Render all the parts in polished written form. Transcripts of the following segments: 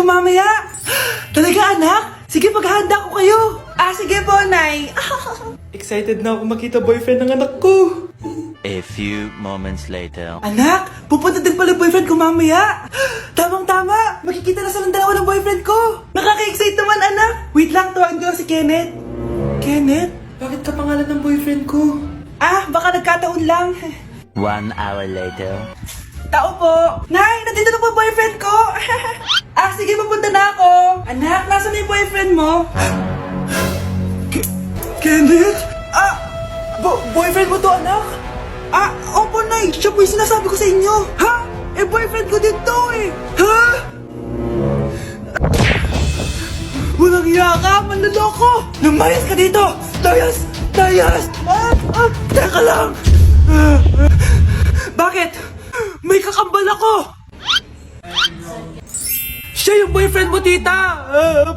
mamaya. Talaga, anak? Sige, paghahanda ko kayo. Sige po, Nay. Excited na ako makita boyfriend ng anak ko. A few moments later. Anak, pupunta din pala boyfriend ko mamaya. Tamang-tama, makikita na sa dalawa ng boyfriend ko. Nakaka-excite naman, anak. Wait lang, tawagin ko si Kenneth. Kenneth? Bakit ka pangalan ng boyfriend ko? Baka nagkataon lang. 1 hour later. Tao po. Nay, nandito na po boyfriend ko. Sige, papunta na ako. Anak, nasa na yung boyfriend mo? Kenneth? Boyfriend mo to, anak? Opo, Nay. Siya po yung sinasabi ko sa inyo. Ha? Boyfriend ko din to eh. Ha? Walang hiya ka, manloloko. Lumayas ka dito. Layas! Teka lang. Bakit? May kakambal ako. Siya yung boyfriend mo, tita.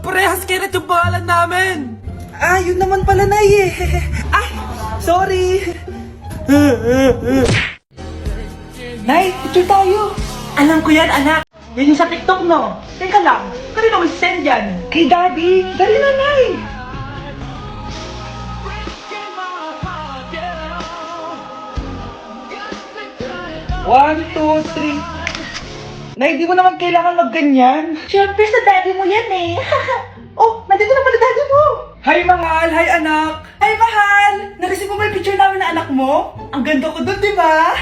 Parehas Kenneth yung pangalan namin. Yun naman pala, Nay eh. Sorry. Nay, picture tayo. Alam ko yan, anak. Yan yung sa TikTok, no? Teka lang, kanino mag-send yan? Kay Daddy. Dali na, Nay. One, two, three. Nay, di mo naman kailangan magganyan. Siyempre sa daddy mo yan eh. Nandito na pala daddy mo. Hi, mahal. Hi, anak. Hi, mahal. Nareceive mo ba yung picture namin na anak mo? Ang ganda ko doon, di ba?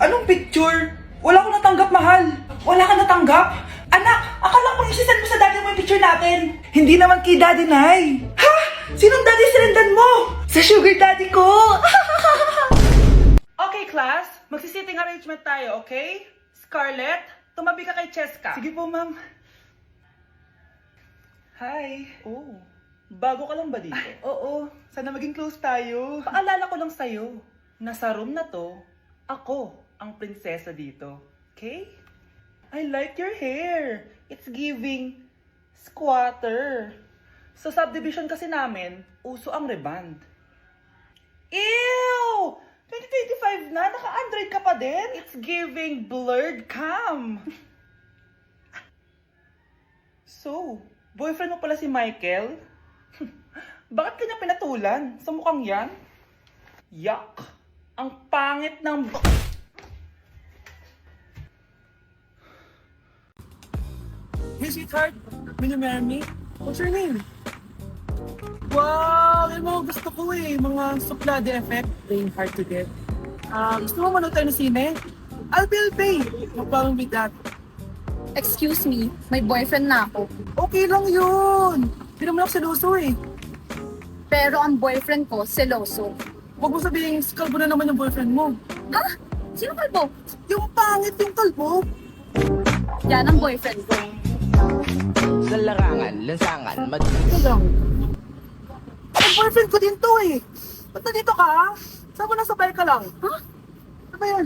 Anong picture? Wala ko natanggap, mahal. Wala ka natanggap? Anak, akala ko isisend mo sa daddy mo yung picture natin. Hindi naman kay daddy, Nay. Ha? Sinong daddy sinendan mo? Sa sugar daddy ko. Okay, class. Magsisitting arrangement tayo, okay? Scarlett, tumabi ka kay Cheska. Sige po, ma'am. Hi. Bago ka lang ba dito? Oo. Sana maging close tayo. Paalala ko lang sa'yo, na sa room na to, ako ang prinsesa dito. Okay? I like your hair. It's giving squatter. Sa subdivision kasi namin, uso ang reband. Ew! 2025 na, naka-Android ka pa din? It's giving blurred cam. So, boyfriend mo pala si Michael? Bakit kanya pinatulan? Sa mukhang yan? Yuck! Ang pangit ng... Hey, sweetheart! Will you marry me? What's your name? Wow! Yung mga gusto ko eh. Mga suplade effect. Playing hard to get. Gusto mo manood tayo ng sine? I'll pay. No problem with that. Excuse me, may boyfriend na ako. Okay lang yun. Hindi naman ako seloso eh. Pero ang boyfriend ko, seloso. Huwag mo sabihin, kalbo na naman yung boyfriend mo. Ha? Sino kalbo? Yung pangit yung kalbo. Yan ang boyfriend ko. Sa larangan, lansangan, Ito lang. Ang boyfriend ko din to eh. Ba't nandito ka? Saan mo nasabay ka lang? Ha? Ano ba yan?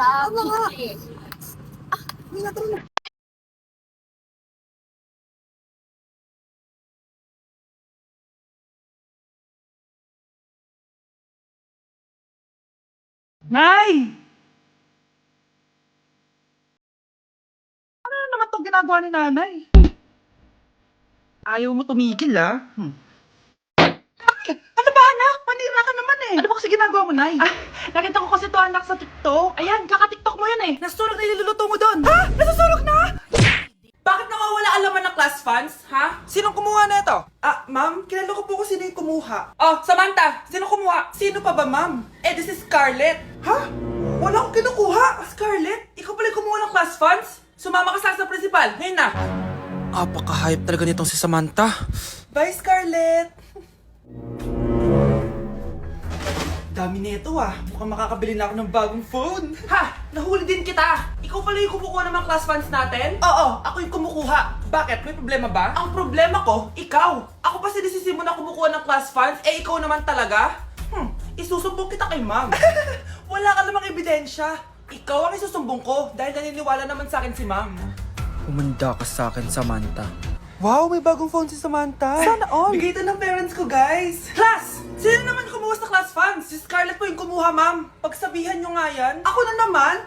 Ano nga? Hindi na na. Nay! Ano naman itong ginagawa ni nanay? Ayaw mo tumigil, Ano ba, anak? Manira ka naman eh. Ano ba kasi ginagawa mo, Nay? Nakita ko kasi to anak sa TikTok. Ayan, kaka-TikTok mo yan eh. Nasusunog na iluluto mo doon. Ha? Nasusunog na? Bakit nawawala ang laman ng class funds, ha? Sinong kumuha na ito? Ma'am, kilala ko po kung sino yung kumuha. Samantha, sino kumuha? Sino pa ba, ma'am? This is Scarlett. Ha? Wala akong kinukuha. Scarlett, ikaw pala yung kumuha ng class funds? Sumama ka sa principal, ngayon na. Apaka-hype talaga nitong si Samantha. Bye, Scarlett. Dami nito Mukhang makakabili na ako ng bagong phone. Ha! Nahuli din kita! Ikaw pala yung kumukuha ng mga class funds natin? Oo, ako yung kumukuha. Bakit? May problema ba? Ang problema ko, ikaw! Ako pa sinisisi mo na kumukuha ng class funds, ikaw naman talaga? Isusumbong kita kay ma'am. Wala ka namang ebidensya. Ikaw ang isusumbong ko dahil naniniwala naman sa akin si ma'am. Umanda ka sa akin, Samantha. Wow, may bagong phone si Samantha. Sana all. Bigay ito ng parents ko, guys. Class! Sino naman kumuha sa class funds? Si Scarlett po yung kumuha, ma'am. Pagsabihan nyo nga yan. Ako na naman?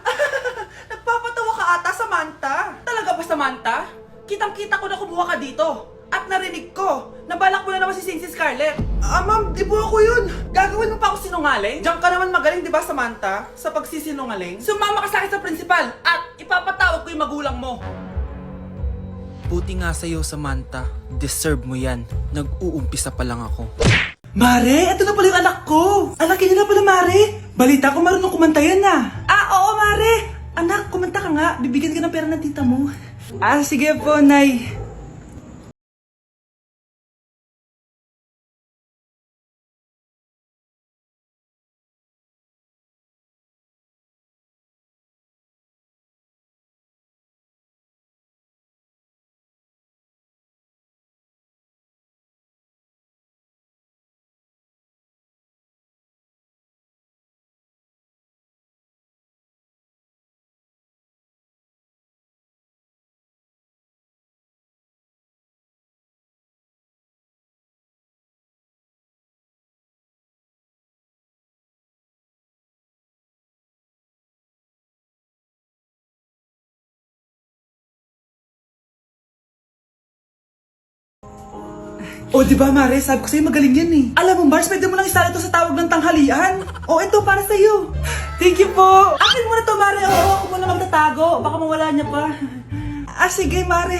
Nagpapatawa ka ata, Samantha. Talaga ba, Samantha? Kitang-kita ko na kumuha ka dito. At narinig ko, nabalak mo na naman si Scarlett. Ma'am, di po ako yun. Gagawin mo pa ako sinungaling? Diyan ka naman magaling, di ba, Samantha? Sa pagsisinungaling? Sumama ka sa akin sa principal at ipapatawag ko yung magulang mo. Buti nga sa'yo, Samantha. Deserve mo yan. Nag-uumpisa pa lang ako. Mare, ito na pala yung anak ko. Anak niya na pala, Mare. Balita ko marunong kumanta yan na. Oo, Mare. Anak, kumanta ka nga. Bibigyan ka ng pera ng tita mo. Sige po, Nay. Di ba, Mare? Sabi ko sa'yo magaling yan eh. Alam mo, Mars, pwede mo lang isala ito sa tawag ng tanghalian. Ito, para sa'yo. Thank you po. Akin mo na to, Mare. Ako muna magtatago. Baka mawala niya pa. Sige, Mare.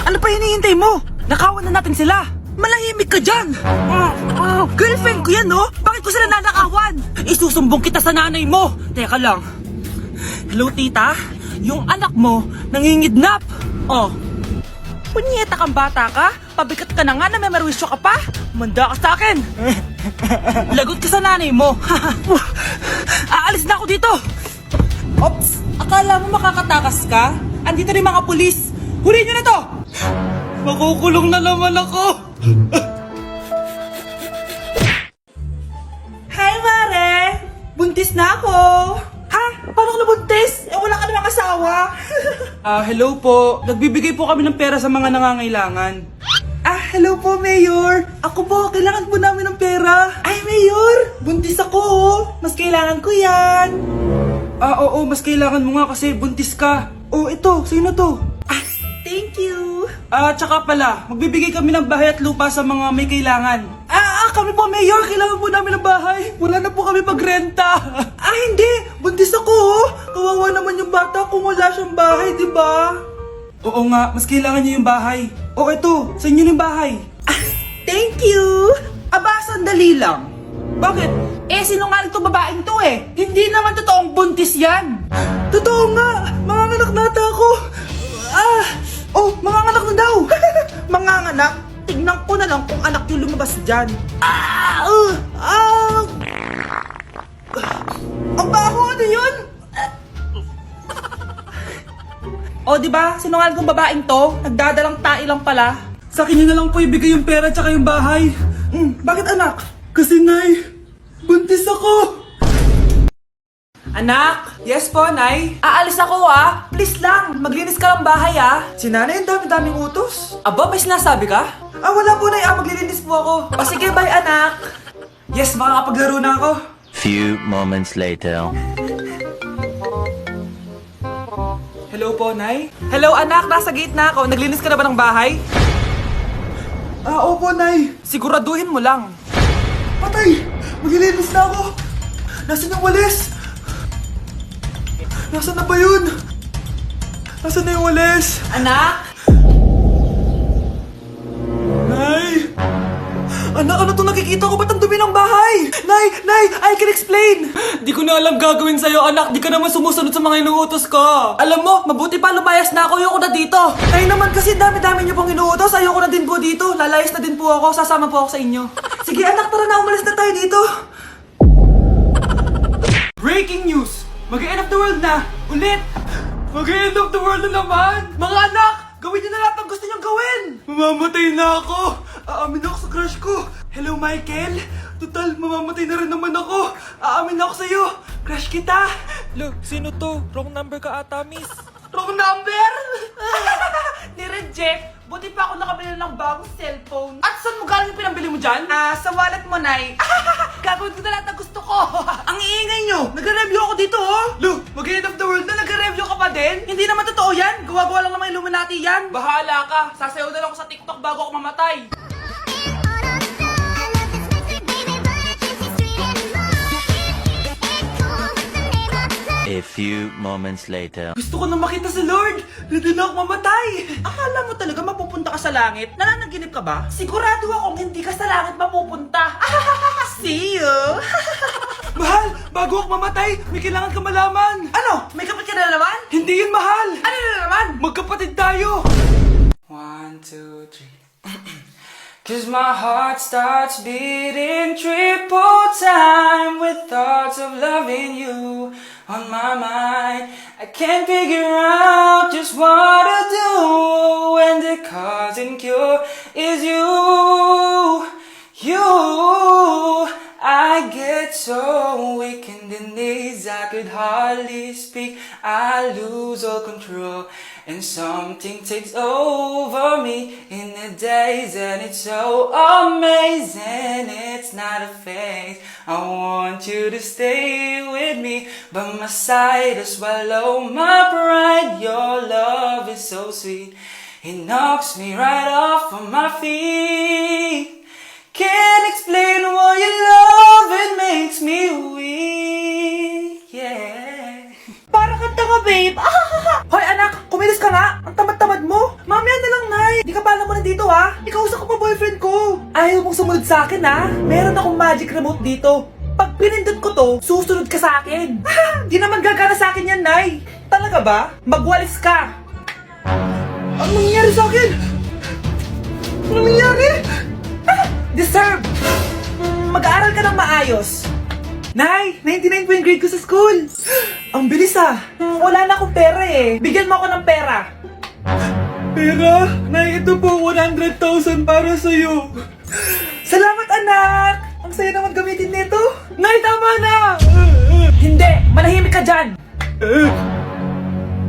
Ano pa hinihintay mo? Nakawan na natin sila. Malahimik ka dyan. Girlfriend ko yan, no? Bakit ko sila nanakawan? Isusumbong kita sa nanay mo. Teka lang. Hello, tita? Yung anak mo nangingidnap. Punyeta kang bata ka? Pabigat ka na nga na may marwisyo ka pa? Manda ka sa akin! Lagot ka sa nanay mo! Aalis na ako dito! Ops! Akala mo makakatakas ka? Andito rin mga pulis! Huli nyo na to! Makukulong na naman ako! Hi, Mare! Buntis na ako! Ha? Paano ka nabuntis? Wala ka namang asawa! Hello po. Nagbibigay po kami ng pera sa mga nangangailangan. Hello po, Mayor. Ako po, kailangan po namin ng pera. Ay, Mayor! Buntis ako, oh. Mas kailangan ko yan. Oo, mas kailangan mo nga kasi buntis ka. Ito, sino to? Thank you. Tsaka pala, magbibigay kami ng bahay at lupa sa mga may kailangan. Kami po, Mayor. Kailangan po namin ng bahay. Wala na po kami pagrenta. Hindi. Buntis ako, oh. Kawawa naman yung bata kung wala siyang bahay, di ba? Oo nga, mas kailangan niya yung bahay. Ito. Sa inyo yung bahay. Thank you. Sandali lang. Bakit? Sinungaling tong babaeng to eh. Hindi naman totoong buntis yan. Totoo nga. Manganganak nata ako. Manganganak na daw. Manganganak? Tignan ko na lang kung anak yung lumabas dyan. Ang baho, ano yun? Diba? Sinungaling kong babaeng to. Nagdadalang tae lang pala. Sa akin nyo na lang po ibigay yung pera tsaka yung bahay. Bakit, anak? Kasi, Nay, buntis ako. Anak? Yes po, Nay. Aalis ako, Please lang, maglinis ka ng bahay, Si Nanay, ang dami-daming utos. May sinasabi ka? Wala po, Nay. Maglilinis po ako. Sige, bye, anak. Yes, makakapaglaro na ako. Few moments later. Hello po, Nay. Hello, anak. Nasa gate na ako. Naglinis ka na ba ng bahay? Opo, Nay. Siguraduhin mo lang. Patay! Maglilinis na ako. Nasaan yung walis? Nasaan na ba yun? Nasaan na yung walis? Anak? Nay! Anak, ano itong nakikita ko? Ba't ang dumi ng bahay? Nay! I can explain! Di ko na alam gagawin sa'yo, anak. Di ka naman sumusunod sa mga inuutos ko. Alam mo, mabuti pa lumayas na ako. Ayoko na dito. Nay naman kasi dami-dami niyo pong inuutos. Ayoko na din po dito. Lalayas na din po ako. Sasama po ako sa inyo. Sige, anak, tara na. Umalis na tayo dito. Breaking news! Mag-end of the world na! Ulit! Mag-end of the world na naman! Mga anak! Gawin niyo na lahat ng gusto niyong gawin! Mamamatay na ako! Aamin ako sa crush ko! Hello, Michael! Total, mamamatay na rin naman ako! Aamin ako sa'yo! Crush kita! Look, sino to? Wrong number ka ata, miss. Wrong number? Ni-reject! Buti pa ako nakabili ng bagong cellphone. At saan mo galing yung pinambili mo dyan? Sa wallet mo, Nay. Gagawin ko na lahat ng gusto ko. Ang iingay nyo! Nag-review ako dito, oh! Look, mag-end of the world na nag-review ka pa din? Hindi naman totoo yan. Gawa-gawa lang naman Illuminati yan. Bahala ka. Sasayaw na lang ako sa TikTok bago ako mamatay. A few moments later. Gusto ko na makita si Lord. Ready na ako mamatay. Akala mo talaga mapupunta ka sa langit? Nananaginip ka ba? Sigurado akong hindi ka sa langit mapupunta. See you. Mahal, bago ako mamatay, may kailangan ka malaman. Ano? May kapatid ka na naman? Hindi yun, mahal. Ano na naman? Magkapatid tayo. 1, 2, 3. Cause my heart starts beating triple time with thoughts of loving you on my mind. I can't figure out just what to do when the cause and cure is you. I get so weak in the knees, I could hardly speak. I lose all control, and something takes over me in the days, and it's so amazing. It's not a phase. I want you to stay with me, by my side to swallow my pride. Your love is so sweet, it knocks me right off of my feet. Can't explain why your love, it makes me weak, yeah. Para kang tanga, babe. Hoy, anak, kumilos ka nga. Ang tamad-tamad mo. Mamaya na lang, Nay. Di ka pa alam mo na dito, ha? Ikausap ko pa boyfriend ko. Ayaw mong sumunod sa akin, ha? Meron akong magic remote dito. Pag pinindot ko to, susunod ka sa akin. Di naman gagana sa akin yan, Nay. Talaga ba? Magwalis ka. Ano nangyayari sa akin? Ano nangyayari? Deserve! Mag-aaral ka ng maayos. Nay, 99 po yung grade ko sa school. Ang bilis ah. Wala na akong pera eh. Bigyan mo ako ng pera. Pera? Nay, ito po 100,000 para sa'yo. Salamat anak! Ang saya naman gamitin nito. Nay, tama na! Hindi! Manahimik ka dyan!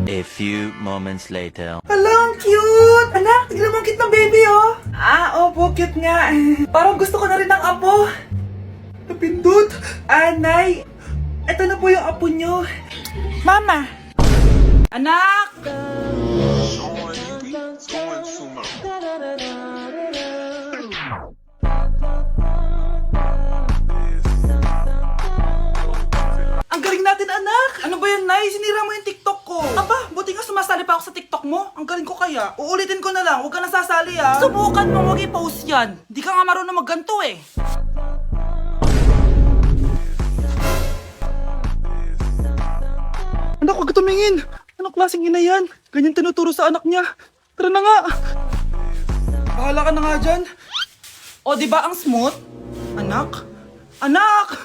A few moments later. Hala, ang cute! Anak, tignan mo ang cute ng baby, oh! Opo, cute nga. Parang gusto ko na rin ng apo. Napindot! Nay, ito na po yung apo nyo. Mama! Anak! Ang galing natin, anak! Ano ba yan, Nay? Sinira mo yung TikTok ko. Aba, buti nga sumasali pa ako sa TikTok mo. Ang galing ko kaya. Uulitin ko na lang. Huwag ka na sasali, ha? Subukan mo, huwag i-post yan. Di ka nga marunong magganto, eh. Anak, huwag ka tumingin. Anong klaseng ina yan? Ganyan tinuturo sa anak niya. Tara na nga. Bahala ka na nga dyan. O, di ba ang smooth? Anak? Anak!